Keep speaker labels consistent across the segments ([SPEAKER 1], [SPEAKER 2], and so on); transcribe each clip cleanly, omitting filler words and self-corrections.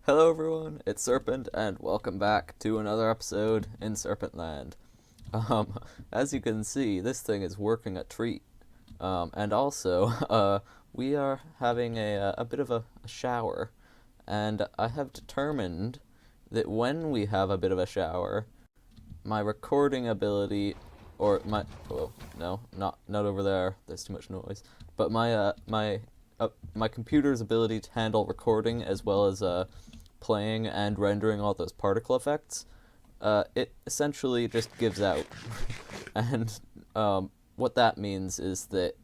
[SPEAKER 1] Hello everyone, it's Serpent, and welcome back to another episode in Serpent Land. As you can see, this thing is working a treat. And also, we are having a bit of a shower, and I have determined that when we have a bit of a shower, my recording ability, or my, oh, no, not over there, there's too much noise, but my computer's ability to handle recording as well as, playing and rendering all those particle effects, it essentially just gives out. And what that means is that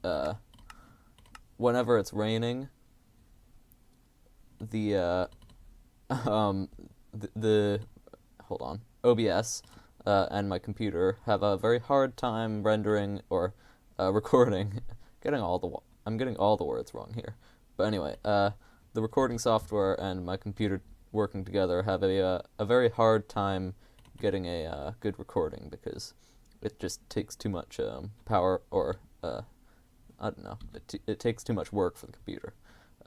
[SPEAKER 1] whenever it's raining, the hold on, OBS and my computer have a very hard time rendering or recording. I'm getting all the words wrong here. But anyway, the recording software and my computer working together have a very hard time getting a good recording because it just takes too much power, or I don't know, it takes too much work for the computer.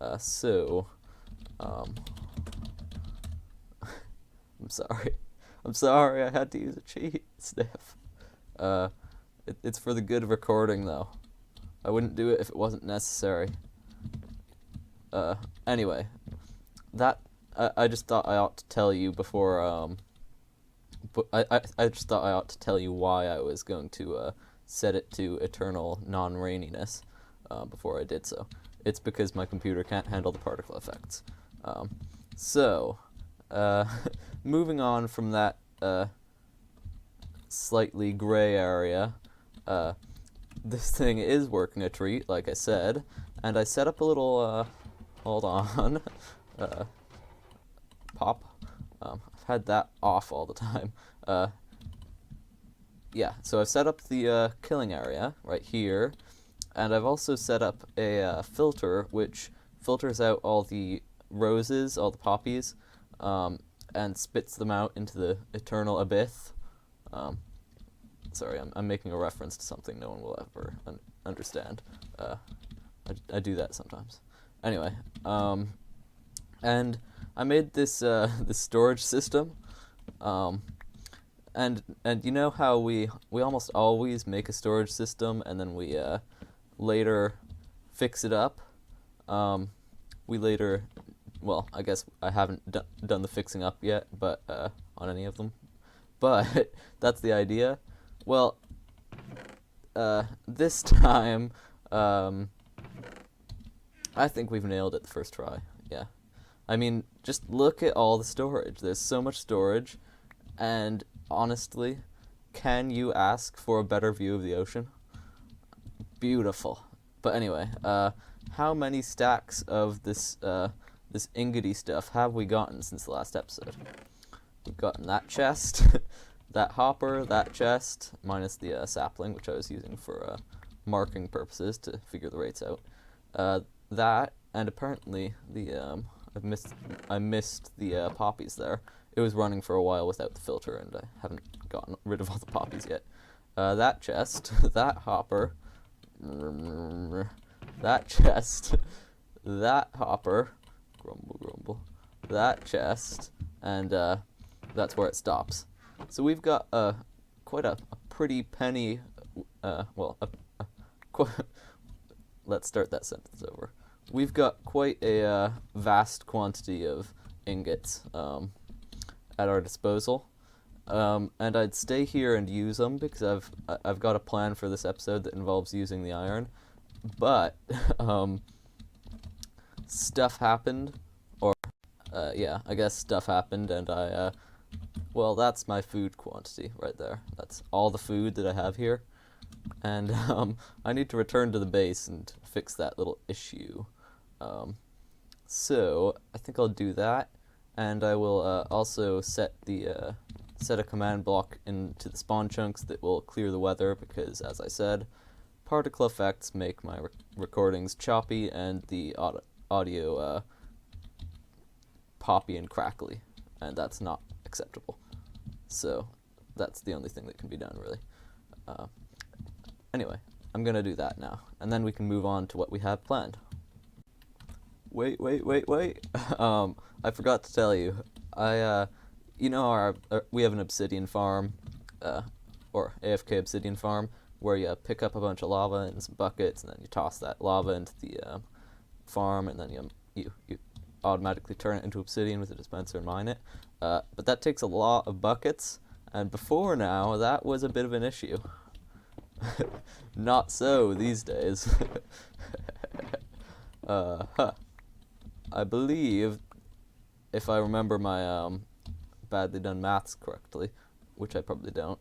[SPEAKER 1] I'm sorry I had to use a cheat sniff. It's for the good of recording though. I wouldn't do it if it wasn't necessary. Anyway, that I just thought I ought to tell you before, but I just thought I ought to tell you why I was going to set it to eternal non-raininess before I did so. It's because my computer can't handle the particle effects. Moving on from that slightly gray area, this thing is working a treat, like I said, and I set up a little, hold on, pop. I've had that off all the time. Yeah, so I've set up the killing area right here, and I've also set up a filter which filters out all the roses, all the poppies, and spits them out into the eternal abyss. Sorry, I'm making a reference to something no one will ever understand. I do that sometimes. Anyway, and I made this this storage system, and you know how we almost always make a storage system and then we later fix it up. We later, well, I guess I haven't done the fixing up yet, but on any of them, but that's the idea. Well, this time, I think we've nailed it the first try. Yeah. I mean, just look at all the storage. There's so much storage, and honestly, can you ask for a better view of the ocean? Beautiful. But anyway, how many stacks of this this ingoty stuff have we gotten since the last episode? We've gotten that chest, that hopper, that chest, minus the sapling, which I was using for marking purposes to figure the rates out. That, and apparently the I missed the poppies there. It was running for a while without the filter, and I haven't gotten rid of all the poppies yet. That chest, that hopper, that chest, that hopper, grumble grumble, that chest, and that's where it stops. So we've got quite a pretty penny, let's start that sentence over. We've got quite a vast quantity of ingots at our disposal, and I'd stay here and use them because I've got a plan for this episode that involves using the iron, but stuff happened, or yeah, I guess stuff happened, and well, that's my food quantity right there. That's all the food that I have here. And I need to return to the base and fix that little issue. So I think I'll do that, and I will also set a command block into the spawn chunks that will clear the weather, because as I said, particle effects make my recordings choppy and the audio poppy and crackly, and that's not acceptable. So that's the only thing that can be done, really. Anyway, I'm gonna do that now, and then we can move on to what we have planned. Wait. I forgot to tell you. You know we have an obsidian farm, or AFK obsidian farm, where you pick up a bunch of lava in some buckets, and then you toss that lava into the farm, and then you automatically turn it into obsidian with a dispenser and mine it. But that takes a lot of buckets, and before now, that was a bit of an issue. Not so these days. I believe, if I remember my badly done maths correctly, which I probably don't,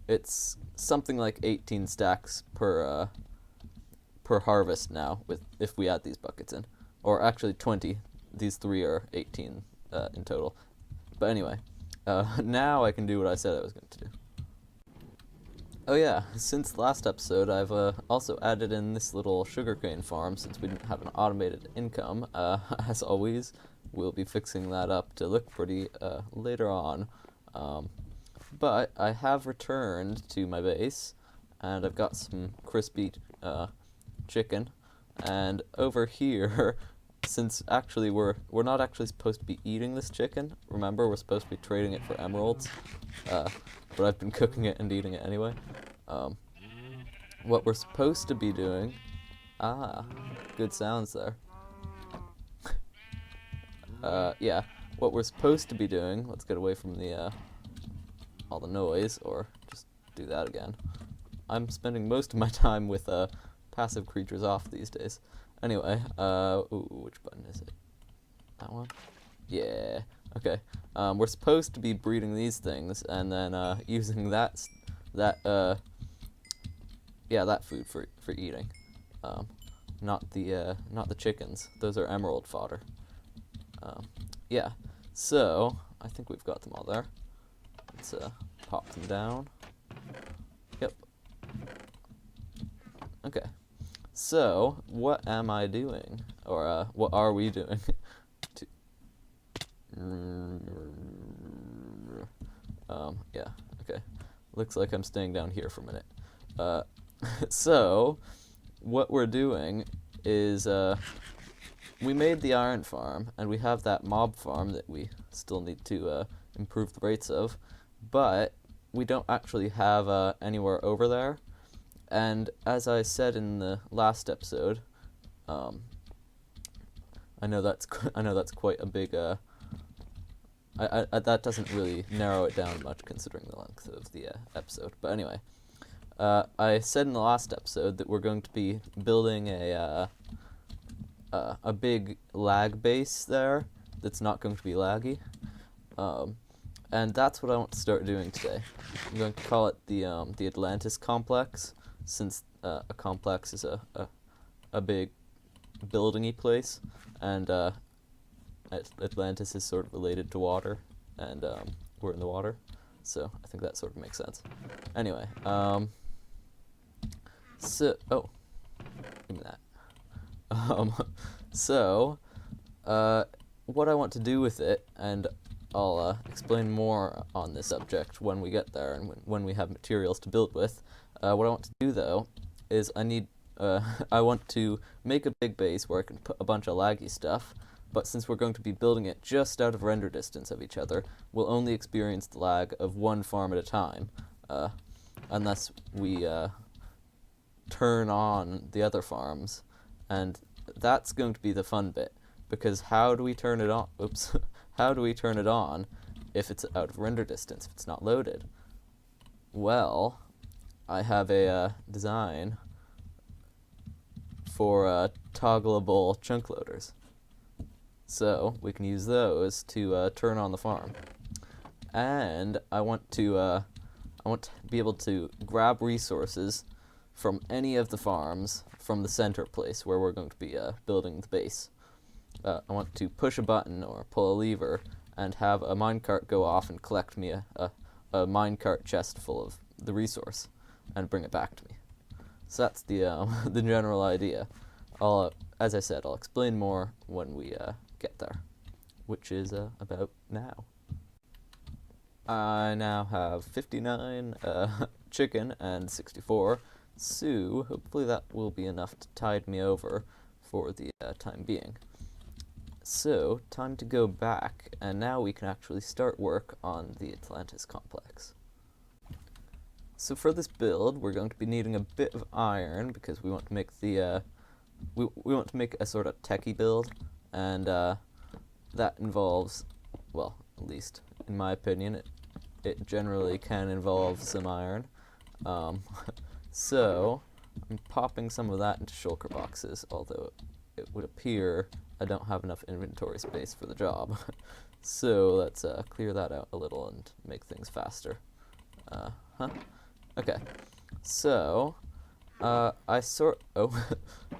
[SPEAKER 1] it's something like 18 stacks per harvest now, if we add these buckets in. Or actually 20. These 3 are 18 in total. But anyway, now I can do what I said I was going to do. Oh yeah, since last episode, I've also added in this little sugarcane farm, since we didn't have an automated income. As always, we'll be fixing that up to look pretty later on. But I have returned to my base, and I've got some crispy chicken. And over here, since actually we're not actually supposed to be eating this chicken, remember, we're supposed to be trading it for emeralds. But I've been cooking it and eating it anyway. What we're supposed to be doing... good sounds there. Yeah, what we're supposed to be doing... Let's get away from the, all the noise, or just do that again. I'm spending most of my time with, passive creatures off these days. Anyway, ooh, which button is it? That one? Yeah, okay. We're supposed to be breeding these things, and then, using that food for eating. Not the chickens. Those are emerald fodder. Yeah, so, I think we've got them all there. Let's, pop them down. Yep. Okay. So, what am I doing? Or, what are we doing? Yeah, okay. Looks like I'm staying down here for a minute. So, what we're doing is, we made the iron farm, and we have that mob farm that we still need to, improve the rates of, but we don't actually have, anywhere over there. And as I said in the last episode, I know that's quite a big, that doesn't really narrow it down much considering the length of the episode. But anyway, I said in the last episode that we're going to be building a big lag base there that's not going to be laggy, and that's what I want to start doing today. I'm going to call it the Atlantis Complex, since a complex is a big building-y place, and Atlantis is sort of related to water, and we're in the water, so I think that sort of makes sense. Anyway, so, oh, give me that. So, what I want to do with it, and I'll explain more on this subject when we get there, and when we have materials to build with. What I want to do, though, is I want to make a big base where I can put a bunch of laggy stuff, but since we're going to be building it just out of render distance of each other, we'll only experience the lag of one farm at a time, unless we turn on the other farms, and that's going to be the fun bit, because how do we turn it on? Oops. How do we turn it on if it's out of render distance, if it's not loaded? Well, I have a design for toggleable chunk loaders. So we can use those to turn on the farm. And I want to be able to grab resources from any of the farms from the center place where we're going to be building the base. I want to push a button or pull a lever and have a minecart go off and collect me a minecart chest full of the resource and bring it back to me. So that's the the general idea. As I said, I'll explain more when we get there, which is about now. I now have 59 chicken and 64, so hopefully that will be enough to tide me over for the time being. So, time to go back, and now we can actually start work on the Atlantis Complex. So for this build, we're going to be needing a bit of iron, because we want to make the, we want to make a sort of techie build, and that involves, well, at least in my opinion, it generally can involve some iron. So, I'm popping some of that into shulker boxes, although it would appear I don't have enough inventory space for the job. So let's clear that out a little and make things faster. Okay. So I sort of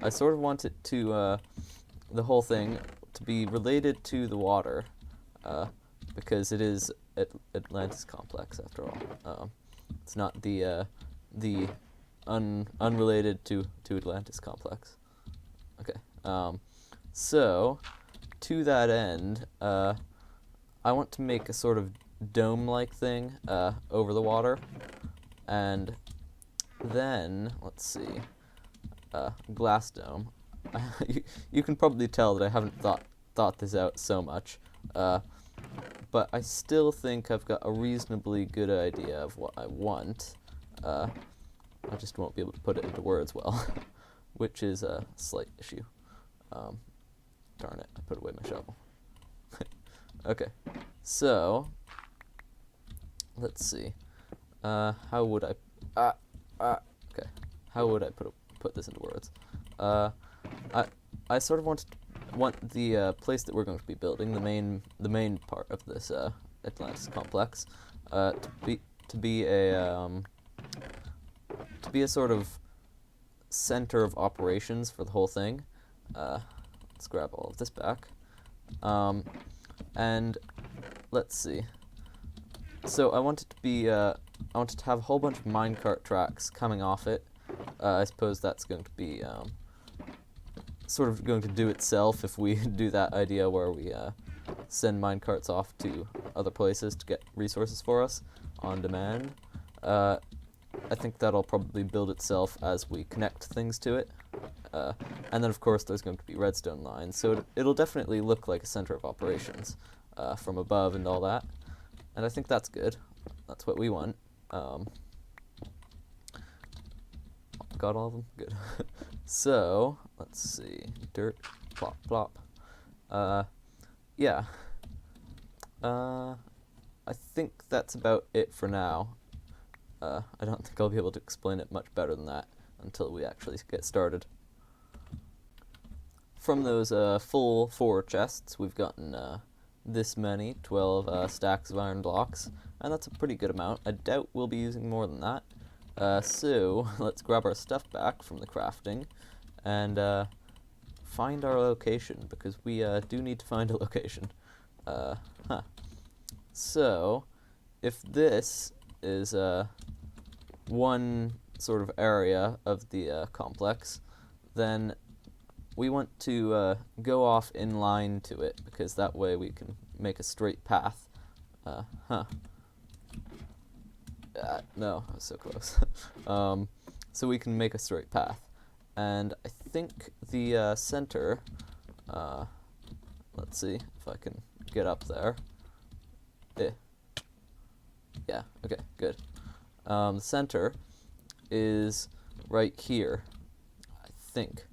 [SPEAKER 1] want it to the whole thing to be related to the water, because it is Atlantis Complex after all. It's not the unrelated to Atlantis Complex. Okay. So, to that end, I want to make a sort of dome-like thing over the water, and then, let's see, glass dome. You can probably tell that I haven't thought this out so much, but I still think I've got a reasonably good idea of what I want. I just won't be able to put it into words well, which is a slight issue. Darn it, I put away my shovel. Okay, so, let's see. How would I... okay. How would I put this into words? I sort of want the place that we're going to be building, the main part of this Atlantis complex, to be a sort of center of operations for the whole thing. Let's grab all of this back. And let's see. So I want it to be, I want it to have a whole bunch of minecart tracks coming off it. I suppose that's going to be sort of going to do itself if we do that idea where we send minecarts off to other places to get resources for us on demand. I think that'll probably build itself as we connect things to it. And then, of course, there's going to be redstone lines, so it'll definitely look like a center of operations from above and all that. And I think that's good. That's what we want. Got all of them? Good. So, let's see. Dirt, plop, plop. Yeah. I think that's about it for now. I don't think I'll be able to explain it much better than that until we actually get started. From those full 4 chests, we've gotten this many, 12 stacks of iron blocks, and that's a pretty good amount. I doubt we'll be using more than that. So, let's grab our stuff back from the crafting and find our location, because we do need to find a location. So, if this is one sort of area of the complex, then we want to go off in line to it, because that way we can make a straight path. No, I was so close. So we can make a straight path. And I think the center, let's see if I can get up there. Yeah, okay, good. The center is right here, I think.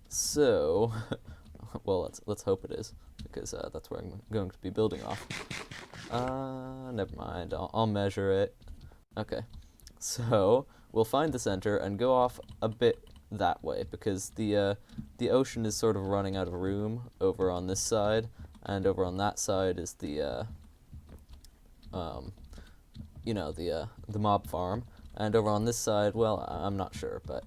[SPEAKER 1] So, well, let's hope it is, because that's where I'm going to be building off. Never mind, I'll measure it. Okay, so we'll find the center and go off a bit that way, because the ocean is sort of running out of room over on this side, and over on that side is the you know, the mob farm, and over on this side, well, I'm not sure, but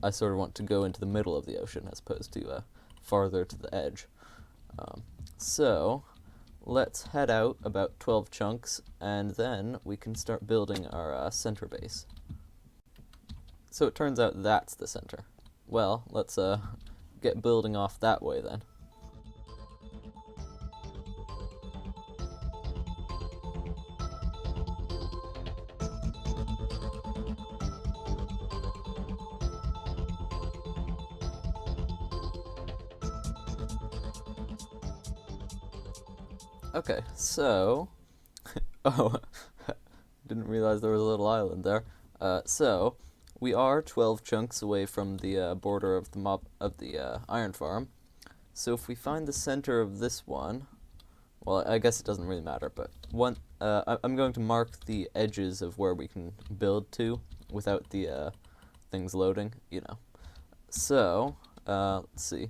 [SPEAKER 1] I sort of want to go into the middle of the ocean as opposed to farther to the edge. So, let's head out about 12 chunks, and then we can start building our center base. So it turns out that's the center. Well, let's get building off that way then. Okay, so... oh, didn't realize there was a little island there. So, we are 12 chunks away from the border of the iron farm. So if we find the center of this one... Well, I guess it doesn't really matter, but I'm going to mark the edges of where we can build to without the things loading, you know. So, let's see.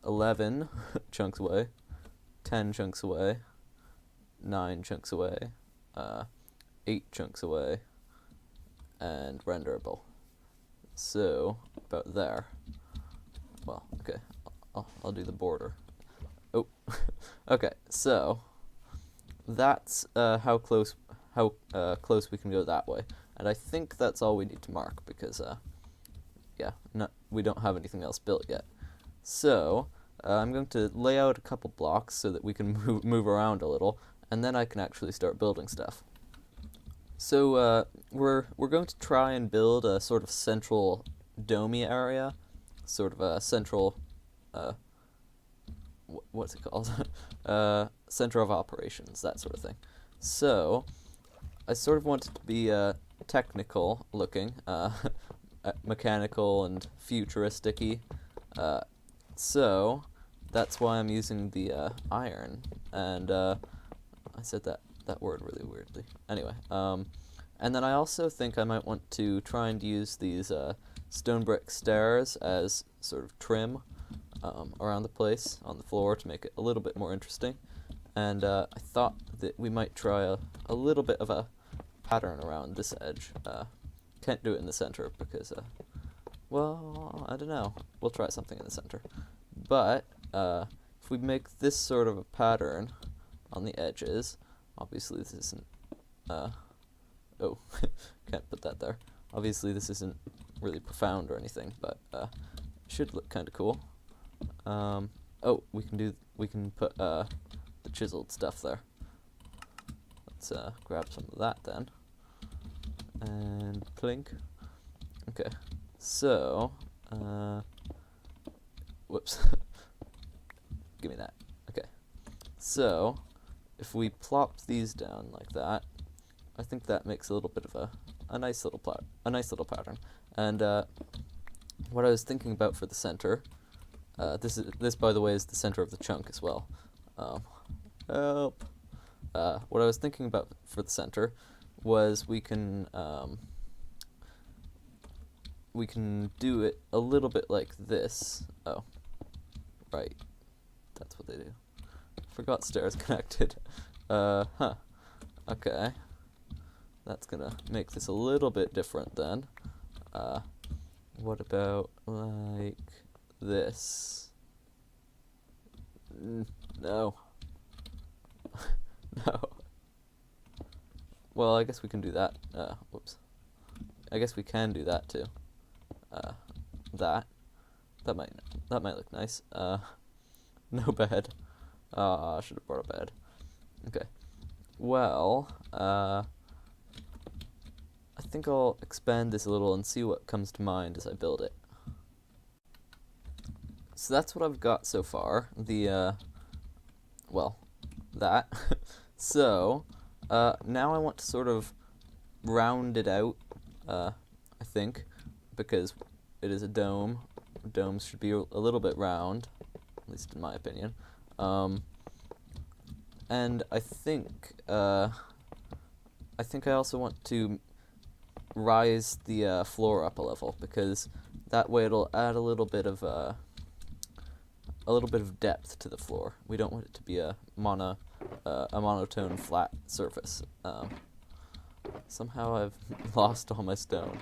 [SPEAKER 1] 11 chunks away, 10 chunks away, 9 chunks away, 8 chunks away, and renderable. So, about there. Well, okay, I'll do the border. Oh, okay, so that's how close we can go that way. And I think that's all we need to mark because, yeah, we don't have anything else built yet. So, I'm going to lay out a couple blocks so that we can move around a little, and then I can actually start building stuff. So, we're going to try and build a sort of central domey area, sort of a central, what's it called? Center of operations, that sort of thing. So, I sort of want it to be technical looking, mechanical and futuristic-y. So, that's why I'm using the iron, and I said that word really weirdly. Anyway, and then I also think I might want to try and use these stone brick stairs as sort of trim around the place on the floor to make it a little bit more interesting. And I thought that we might try a little bit of a pattern around this edge. Can't do it in the center because, well, I don't know. We'll try something in the center. But if we make this sort of a pattern on the edges, obviously this isn't, oh, can't put that there. Obviously this isn't really profound or anything, but should look kind of cool. Oh, we can put the chiseled stuff there. Let's grab some of that then. And plink. Okay, so, whoops. Give me that. Okay, so, if we plop these down like that, I think that makes a little bit of a nice little pattern. And what I was thinking about for the center, this by the way is the center of the chunk as well. Help. What I was thinking about for the center was we can do it a little bit like this. Oh, right. That's what they do. Forgot stairs connected. Huh. Okay. That's gonna make this a little bit different then. What about like this? No. No. Well, I guess we can do that. Whoops. I guess we can do that too. That might look nice. No bed. I should have brought a bed. Okay. Well, I think I'll expand this a little and see what comes to mind as I build it. So that's what I've got so far. Well, that. So, now I want to sort of round it out, I think, because it is a dome. Domes should be a little bit round, at least in my opinion. And I think I also want to rise the floor up a level, because that way it'll add a little bit of depth to the floor. We don't want it to be a monotone flat surface. Somehow I've lost all my stone.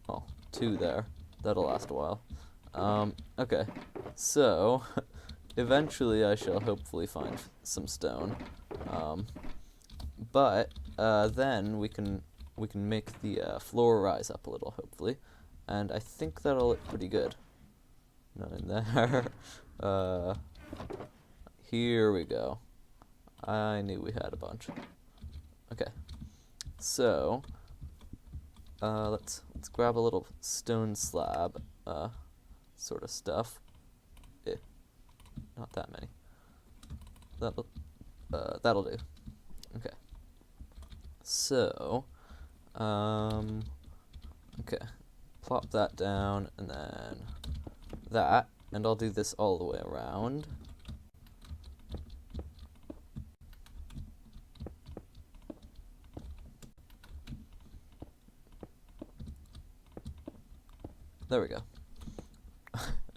[SPEAKER 1] Well, 2 there. That'll last a while. Okay, so eventually I shall hopefully find some stone. But then we can make the floor rise up a little, hopefully, and I think that'll look pretty good. Not in there. Here we go. I knew we had a bunch. Okay, so let's grab a little stone slab, sort of stuff. not that many. That'll do. Okay. So, okay, plop that down, and then that, and I'll do this all the way around. There we go.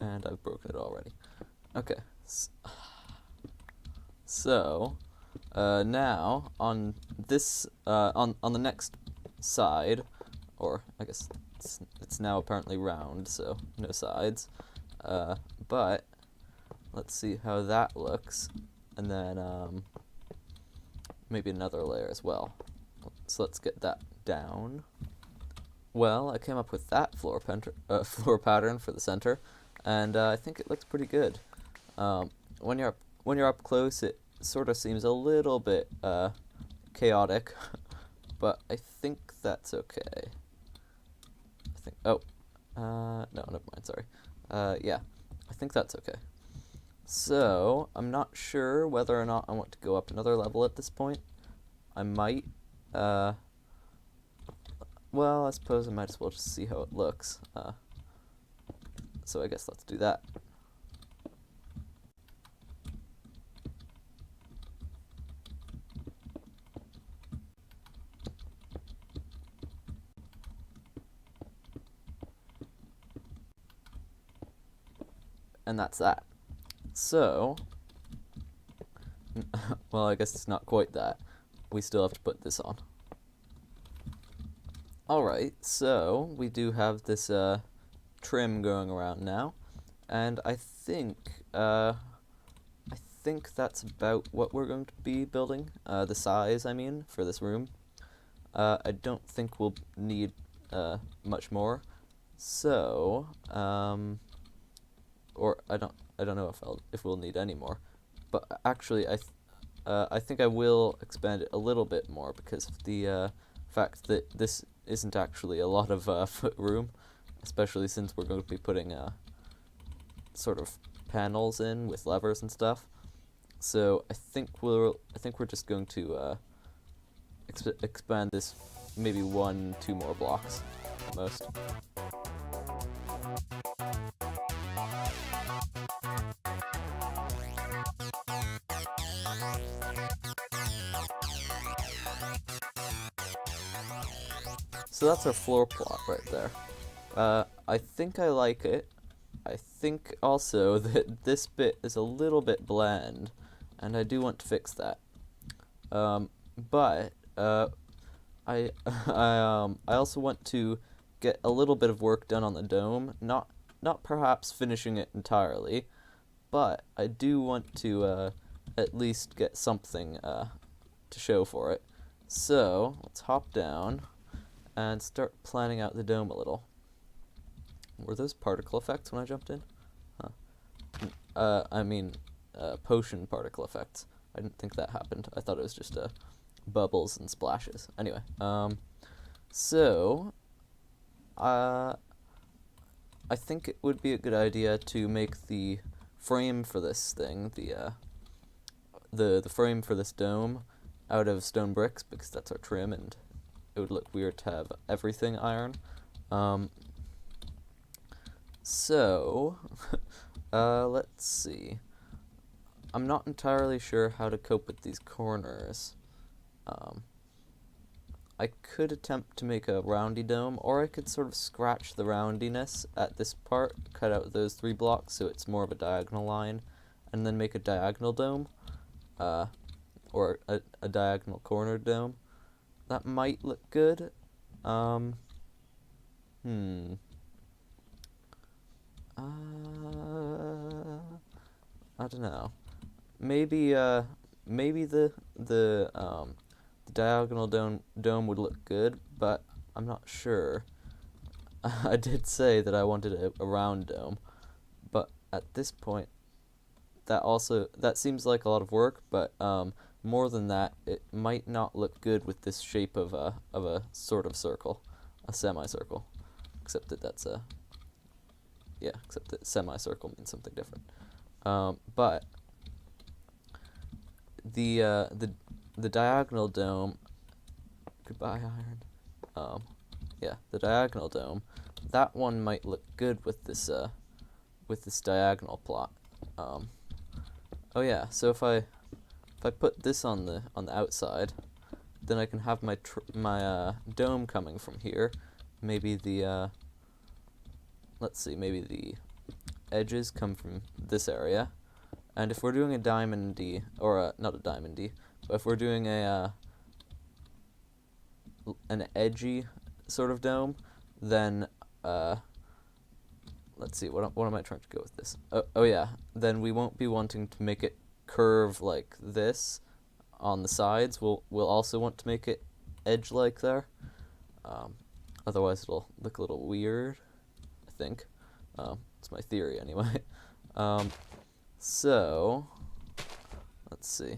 [SPEAKER 1] And I've broken it already. Okay. So, now on this, on the next side, or I guess it's now apparently round, so no sides. But let's see how that looks, and then maybe another layer as well. So let's get that down. Well, I came up with that floor pattern for the center, and I think it looks pretty good. When you're up close, it sort of seems a little bit chaotic, but I think that's okay. No, never mind. Sorry. Yeah, I think that's okay. So I'm not sure whether or not I want to go up another level at this point. I might. Well, I suppose I might as well just see how it looks. So I guess let's do that. And that's that. So, well, I guess it's not quite that. We still have to put this on. Alright, so we do have this trim going around now, and I think that's about what we're going to be building. The size, I mean, for this room. I don't think we'll need much more. So, or I don't know if we'll need any more. But actually, I think I will expand it a little bit more because of the fact that this isn't actually a lot of foot room, especially since we're going to be putting sort of panels in with levers and stuff. So I think we're just going to expand this maybe 1-2 more blocks at most. So that's our floor plot right there. I think I like it. I think also that this bit is a little bit bland, and I do want to fix that. But I also want to get a little bit of work done on the dome. Not perhaps finishing it entirely, but I do want to at least get something to show for it. So let's hop down and start planning out the dome a little. Were those particle effects when I jumped in? Huh. I mean, potion particle effects. I didn't think that happened. I thought it was just bubbles and splashes. Anyway, so I think it would be a good idea to make the frame for this thing, the frame for this dome, out of stone bricks, because that's our trim, and it would look weird to have everything iron. So, let's see. I'm not entirely sure how to cope with these corners. I could attempt to make a roundy dome, or I could sort of scratch the roundiness at this part, cut out those 3 blocks so it's more of a diagonal line, and then make a diagonal dome, or a diagonal corner dome. That might look good. I don't know. Maybe the diagonal dome would look good, but I'm not sure. I did say that I wanted a round dome, but at this point, that seems like a lot of work. But more than that, it might not look good with this shape of a sort of circle, a semicircle, except that except that semicircle means something different. But the diagonal dome. Goodbye, iron. Yeah, the diagonal dome. That one might look good with this diagonal plot. Oh yeah. So if I put this on the outside, then I can have my dome coming from here. Maybe the let's see. Maybe the edges come from this area. And if we're doing a diamond-y, or not a diamond-y, but if we're doing a an edgy sort of dome, then let's see, what am I trying to go with this? Oh yeah, then we won't be wanting to make it curve like this on the sides. We'll also want to make it edge-like there. Otherwise it'll look a little weird, I think. It's my theory anyway. So let's see.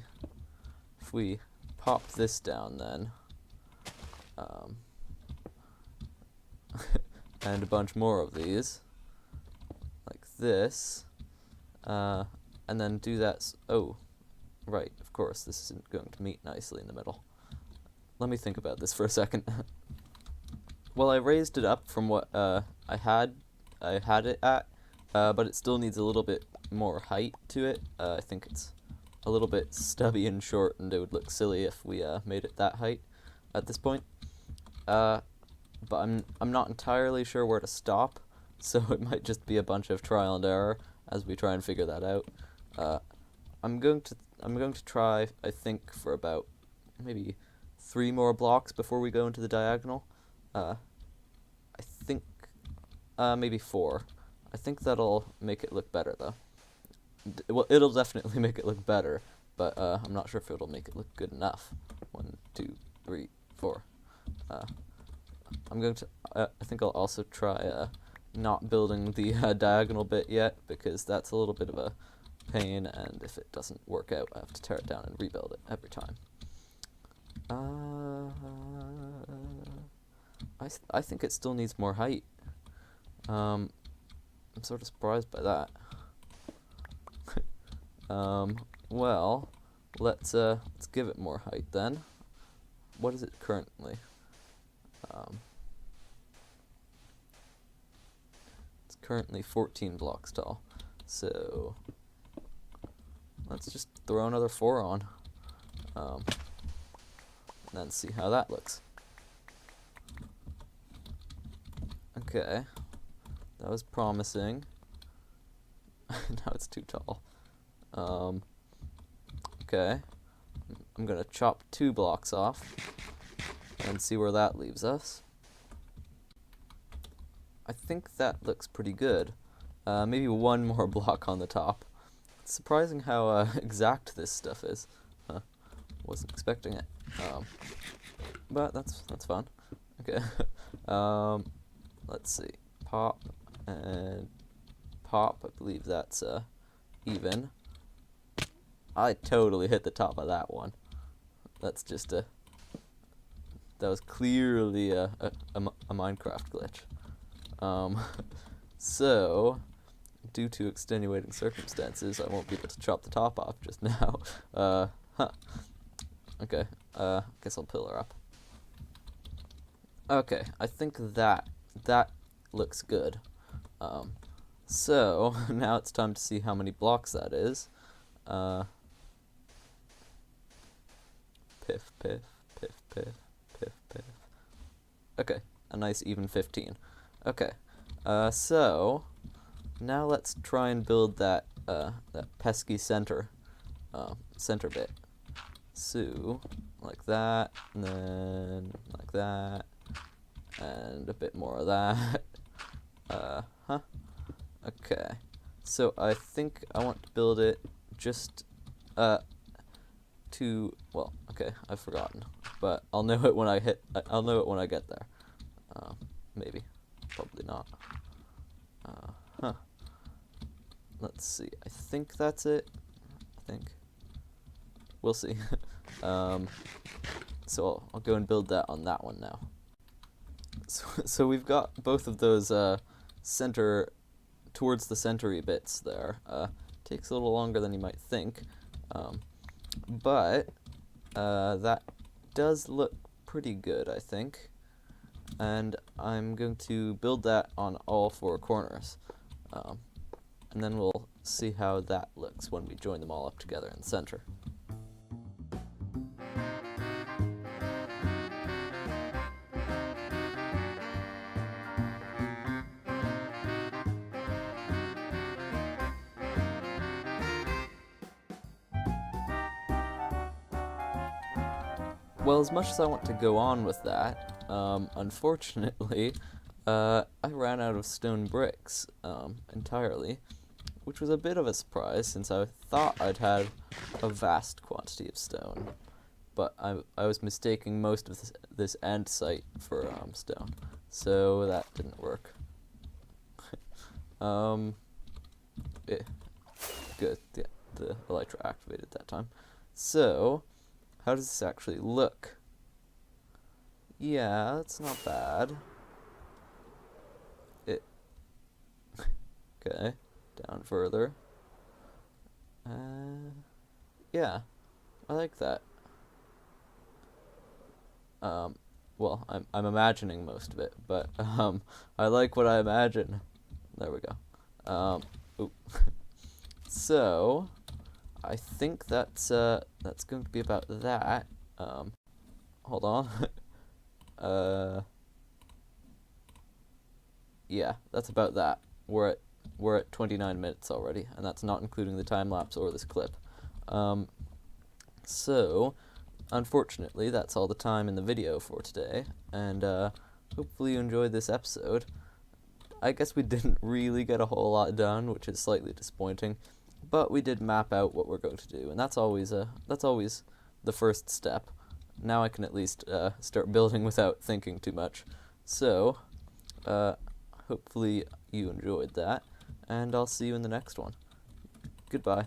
[SPEAKER 1] If we pop this down then, and a bunch more of these, like this, and then do that. Oh, right, of course, this isn't going to meet nicely in the middle. Let me think about this for a second. Well, I raised it up from what I had it at, but it still needs a little bit more height to it. I think it's a little bit stubby and short, and it would look silly if we made it that height at this point. But I'm not entirely sure where to stop, so it might just be a bunch of trial and error as we try and figure that out. I'm going to try, I think, for about maybe 3 more blocks before we go into the diagonal. I think maybe 4. I think that'll make it look better, though. Well, it'll definitely make it look better, but I'm not sure if it'll make it look good enough. 1, 2, 3, 4. I'm going to. I think I'll also try not building the diagonal bit yet, because that's a little bit of a pain, and if it doesn't work out, I have to tear it down and rebuild it every time. I think it still needs more height. I'm sort of surprised by that. Well, let's give it more height then. What is it currently? It's currently 14 blocks tall. So let's just throw another 4 on. And then see how that looks. Okay. That was promising. Now it's too tall. Okay. I'm gonna chop 2 blocks off and see where that leaves us. I think that looks pretty good. Maybe 1 more block on the top. It's surprising how exact this stuff is. Wasn't expecting it. But that's fun. Okay. Let's see. Pop and pop. I believe that's even. I totally hit the top of that one. That's just that was clearly a Minecraft glitch. So, due to extenuating circumstances, I won't be able to chop the top off just now. Okay, guess I'll pillar up. Okay, I think that looks good. So, now it's time to see how many blocks that is. Piff, piff, piff, piff, piff, piff. Okay, a nice even 15. Okay, so now let's try and build that pesky center bit. So, like that, and then like that, and a bit more of that. Okay, so I think I want to build it just to, well, okay, I've forgotten, but I'll know it when I'll know it when I get there. Maybe, probably not. Let's see. I think that's it. I think. We'll see. So I'll go and build that on that one now. So we've got both of those towards the centery bits there. Takes a little longer than you might think, but that does look pretty good, I think. And I'm going to build that on all 4 corners. And then we'll see how that looks when we join them all up together in the center. Well, as much as I want to go on with that, unfortunately, I ran out of stone bricks entirely, which was a bit of a surprise since I thought I'd had a vast quantity of stone, but I was mistaking most of this andesite for stone, so that didn't work. Good, yeah, the elytra activated that time. So, how does this actually look? Yeah, it's not bad. Okay, down further. Yeah, I like that. Well, I'm imagining most of it, but I like what I imagine. There we go. Oop. So, I think that's going to be about that. Hold on. Yeah, that's about that. We're at 29 minutes already, and that's not including the time lapse or this clip. So, unfortunately, that's all the time in the video for today, and hopefully you enjoyed this episode. I guess we didn't really get a whole lot done, which is slightly disappointing, but we did map out what we're going to do, and that's always the first step. Now I can at least start building without thinking too much. So, hopefully you enjoyed that, and I'll see you in the next one. Goodbye.